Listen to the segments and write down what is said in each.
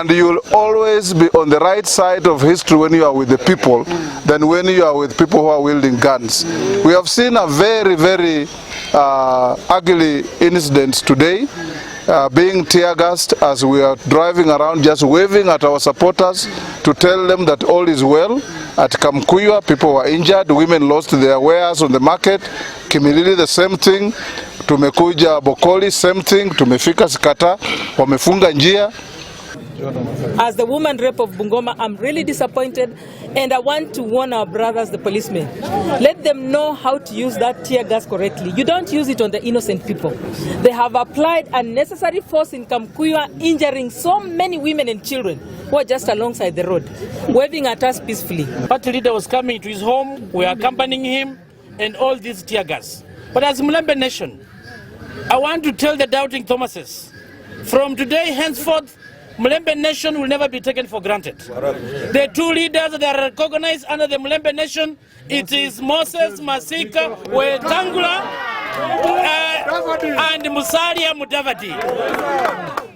And you'll always be on the right side of history when you are with the people than when you are with people who are wielding guns. We have seen a very, very ugly incident today, being tear gassed as we are driving around just waving at our supporters to tell them that all is well. At Kamkuywa, people were injured, women lost their wares on the market. Kimilili, the same thing. Tumekuja Bokoli, same thing. Tumefika Sikata, wamefunga njia. As the woman rep of Bungoma, I'm really disappointed, and I want to warn our brothers, the policemen. Let them know how to use that tear gas correctly. You don't use it on the innocent people. They have applied unnecessary force in Kamkuywa, injuring so many women and children who are just alongside the road, waving at us peacefully. Party leader was coming to his home, we are accompanying him, and all this tear gas. But as Mulembe Nation, I want to tell the doubting Thomases, from today henceforth, Mulembe Nation will never be taken for granted. The two leaders that are recognized under the Mulembe Nation, it is Moses Masika Wetangula and Musalia Mudavadi.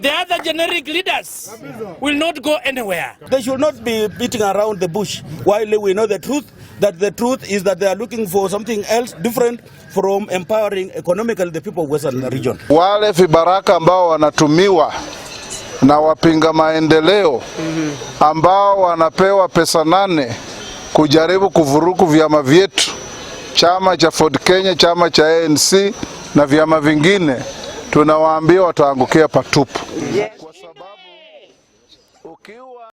The other generic leaders will not go anywhere. They should not be beating around the bush while we know the truth, that the truth is that they are looking for something else different from empowering economically the people of Western region. Wale vibaraka ambao wanatumiwa na wapinga maendeleo ambao wanapewa pesa 8 kujaribu kuvuruku vyama vyetu, chama cha Ford Kenya, chama cha ANC na vyama vingine, tunawaambia wataangukia patupu.